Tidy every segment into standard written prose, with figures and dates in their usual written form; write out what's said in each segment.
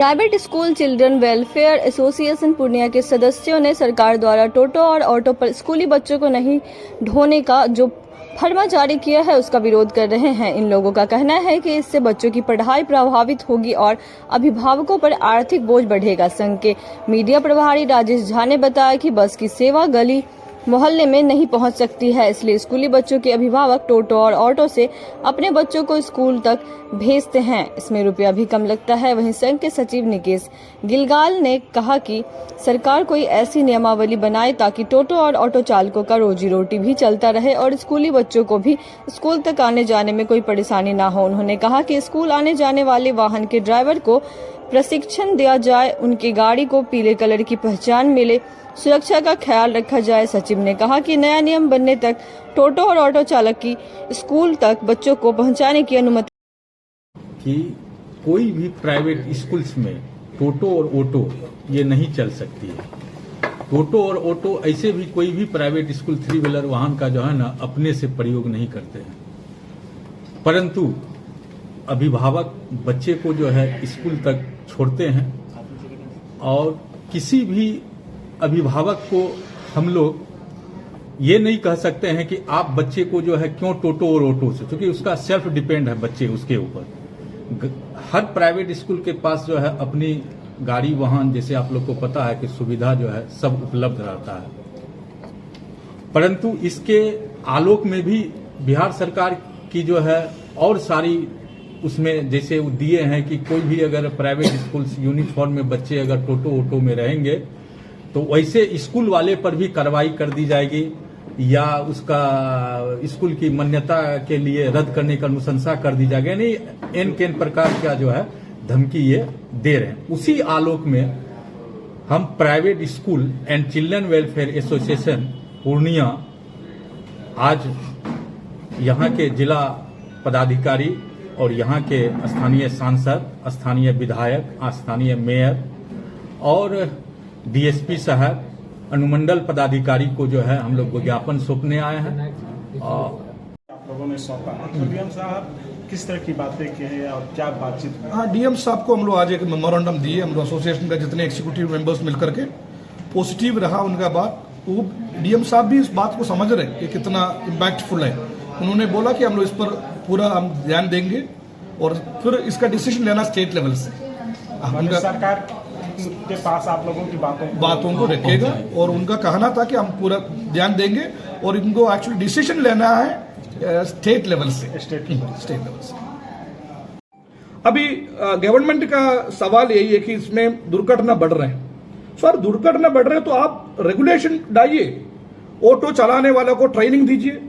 Private school children welfare association Purnia के सदस्यों ने सरकार द्वारा टोटो और ऑटो पर स्कूली बच्चों को नहीं ढोने का जो फरमा जारी किया है उसका विरोध कर रहे हैं। इन लोगों का कहना है कि इससे बच्चों की पढ़ाई प्रभावित होगी और अभिभावकों पर आर्थिक बोझ बढ़ेगा। संघ के मीडिया प्रभारी राजेश झा ने बताया कि बस की सेवा गली मोहल्ले में नहीं पहुंच सकती है, इसलिए स्कूली बच्चों के अभिभावक टोटो और ऑटो से अपने बच्चों को स्कूल तक भेजते हैं। इसमें रुपया भी कम लगता है। वहीं संघ के सचिव निकेश गिलगाल ने कहा कि सरकार कोई ऐसी नियमावली बनाए ताकि टोटो और ऑटो चालकों का रोजी रोटी भी चलता रहे और स्कूली बच्चों को भी स्कूल तक आने जाने में कोई परेशानी ना हो। उन्होंने कहा कि स्कूल आने जाने वाले वाहन के ड्राइवर को प्रशिक्षण दिया जाए, उनकी गाड़ी को पीले कलर की पहचान मिले, सुरक्षा का ख्याल रखा जाए। सचिव ने कहा कि नया नियम बनने तक टोटो और ऑटो चालक की स्कूल तक बच्चों को पहुंचाने की अनुमति कि कोई भी प्राइवेट स्कूल्स में टोटो और ऑटो ये नहीं चल सकती है। टोटो और ऑटो ऐसे भी कोई भी प्राइवेट स्कूल 3 व्हीलर वाहन का जो है ना अपने से प्रयोग नहीं करते हैं, परंतु अभिभावक बच्चे को जो है स्कूल तक छोड़ते हैं और किसी भी अभिभावक को हम लोग ये नहीं कह सकते हैं कि आप बच्चे को जो है क्यों टोटो और ऑटो से, क्योंकि उसका सेल्फ डिपेंड है बच्चे उसके ऊपर। हर प्राइवेट स्कूल के पास जो है अपनी गाड़ी वाहन, जैसे आप लोग को पता है कि सुविधा जो है सब उपलब्ध रहता है, परंतु इसके आलोक में भी बिहार सरकार की जो है और सारी उसमें जैसे वो दिए हैं कि कोई भी अगर प्राइवेट स्कूल यूनिफॉर्म में बच्चे अगर टोटो ऑटो में रहेंगे तो वैसे स्कूल वाले पर भी कार्रवाई कर दी जाएगी या उसका स्कूल की मान्यता के लिए रद्द करने का अनुशंसा कर दी जाएगी। नहीं एन केन प्रकार का जो है धमकी ये दे रहे हैं। उसी आलोक में हम private school and children welfare association Purnia आज यहाँ के जिला पदाधिकारी और यहाँ के स्थानीय सांसद, स्थानीय विधायक, स्थानीय मेयर और डीएसपी साहब, अनुमंडल पदाधिकारी को जो है हम लोग ज्ञापन सौंपने आए हैं। आप लोगों ने सौंपा, तो डीएम साहब किस तरह की बातें की हैं और क्या बातचीत? हाँ, डीएम साहब को हम लोग आज एक मेमोरेंडम दिए, हम लोग एसोसिएशन का जितने एग्जीक्यूटिव मेंबर्स मिलकर के पॉजिटिव रहा उनका बात। वो डीएम साहब भी इस बात को समझ रहे कि कितना इम्पैक्टफुल है। उन्होंने बोला कि हम लोग इस पर पूरा हम ध्यान देंगे और फिर इसका डिसीजन लेना स्टेट लेवल से। सरकार के पास आप लोगों की बातों को रखेगा और उनका कहना था कि हम पूरा ध्यान देंगे और इनको एक्चुअली डिसीजन लेना है स्टेट लेवल से। अभी गवर्नमेंट का सवाल यही है कि इसमें दुर्घटना बढ़ रहे हैं। सर, दुर्घटना बढ़ रहे हैं तो आप रेगुलेशन डालिए, ऑटो चलाने वालों को ट्रेनिंग दीजिए,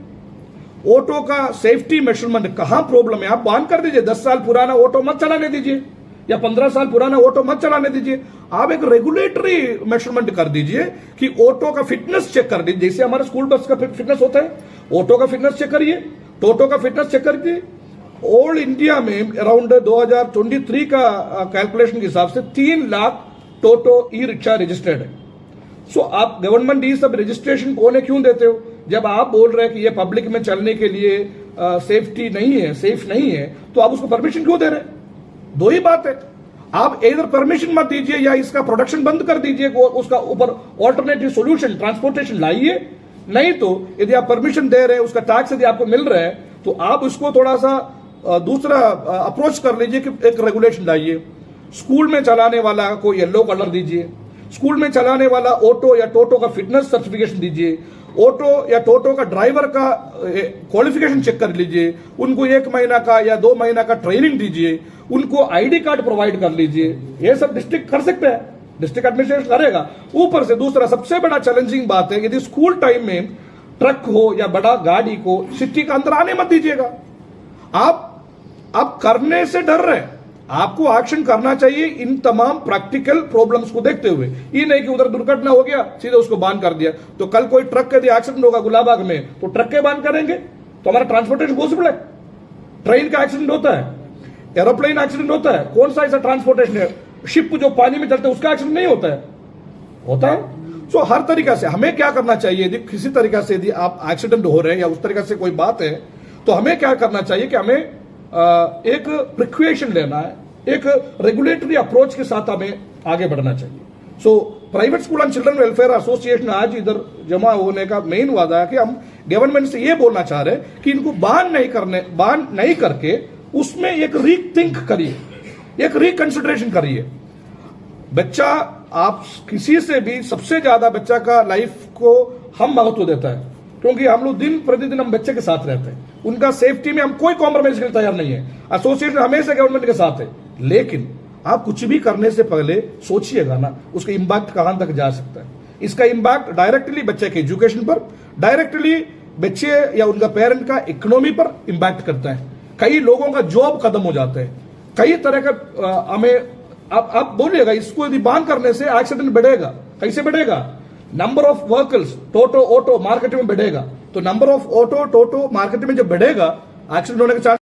ऑटो का सेफ्टी मेजरमेंट कहां प्रॉब्लम है आप बंद कर दीजिए। 10 साल पुराना ऑटो मत चलाने दीजिए या 15 साल पुराना ऑटो मत चलाने दीजिए। आप एक रेगुलेटरी मेजरमेंट कर दीजिए कि ऑटो का फिटनेस चेक कर दीजिए, जैसे हमारे स्कूल बस का फिटनेस होता है, ऑटो का फिटनेस चेक करिए, टोटो का फिटनेस चेक करिए। ऑल इंडिया में अराउंड 2023 का कैलकुलेशन के हिसाब से 3 लाख टोटो ई रिक्शा रजिस्टर्ड है। सो आप गवर्नमेंट ये सब रजिस्ट्रेशन कोने क्यों देते हो? जब आप बोल रहे हैं कि ये पब्लिक में चलने के लिए सेफ्टी नहीं है, सेफ नहीं है, तो आप उसको परमिशन क्यों दे रहे हैं? दो ही बात है, आप इधर परमिशन मत दीजिए या इसका प्रोडक्शन बंद कर दीजिए, उसका ऊपर ऑल्टरनेटिव सॉल्यूशन ट्रांसपोर्टेशन लाइए। नहीं तो यदि आप परमिशन दे रहे हैं, उसका टैक्स यदि आपको मिल रहा है, तो आप उसको थोड़ा सा दूसरा अप्रोच कर लीजिए कि एक रेगुलेशन लाइए। स्कूल में चलाने वाला को येलो कलर दीजिए, स्कूल में चलाने वाला ऑटो या टोटो का फिटनेस सर्टिफिकेशन दीजिए, ऑटो या टोटो का ड्राइवर का क्वालिफिकेशन चेक कर लीजिए, उनको 1 महीना का या 2 महीना का ट्रेनिंग दीजिए, उनको आईडी कार्ड प्रोवाइड कर लीजिए। ये सब डिस्ट्रिक्ट कर सकते हैं, डिस्ट्रिक्ट एडमिनिस्ट्रेशन करेगा। ऊपर से दूसरा सबसे बड़ा चैलेंजिंग बात है, यदि स्कूल टाइम में ट्रक हो या बड़ा गाड़ी को सिटी का अंदर आने मत दीजिएगा। आप करने से डर रहे हैं, आपको एक्शन करना चाहिए इन तमाम प्रैक्टिकल प्रॉब्लम्स को देखते हुए। ये नहीं कि उधर दुर्घटना हो गया सीधे उसको बैन कर दिया, तो कल कोई ट्रक यदि एक्सीडेंट होगा गुलाबाग में तो ट्रक के बैन करेंगे तो हमारा ट्रांसपोर्टेशन पॉसिबल है। ट्रेन का एक्सीडेंट होता है, एरोप्लेन एक्सीडेंट होता है, कौन सा ऐसा ट्रांसपोर्टेशन है? शिप जो पानी में चलते हैं उसका एक्सीडेंट नहीं होता है, होता है। सो हर तरीका से हमें क्या करना चाहिए, यदि किसी तरीका से यदि आप एक्सीडेंट हो रहे हैं या उस तरीका से कोई बात है, तो हमें क्या करना चाहिए कि हमें एक प्रिकॉशन लेना है, एक रेगुलेटरी अप्रोच के साथ हमें आगे बढ़ना चाहिए। So private school and children welfare association आज इधर जमा होने का मेन वादा है कि हम गवर्नमेंट से ये बोलना चाह रहे हैं कि इनको बैन नहीं करके उसमें एक रीथिंक करिए, एक रिकंसिडरेशन करिए। बच्चा, आप किसी से भी सबसे ज्यादा बच्चा का लाइफ को हम महत्व देता है, क्योंकि हम लोग दिन प्रतिदिन हम बच्चे के साथ रहते हैं। उनका सेफ्टी में हम कोई कॉम्प्रोमाइज करने तैयार नहीं है। एसोसिएशन हमेशा गवर्नमेंट के साथ है, लेकिन आप कुछ भी करने से पहले सोचिएगा ना उसका इंपैक्ट कहां तक जा सकता है। इसका इंपैक्ट डायरेक्टली बच्चे के एजुकेशन पर, डायरेक्टली बच्चे या उनका पेरेंट का इकोनॉमी पर इंपैक्ट करता है। कई लोगों का जॉब खत्म हो जाता है, कई तरह का हमें आप बोलिएगा इसको यदि बैन करने से एक्सीडेंट बढ़ेगा, कैसे बढ़ेगा? Number of vehicles toto auto market में बढ़ेगा, तो number of auto toto market में जब बढ़ेगा एक्सीडेंट होने का चांस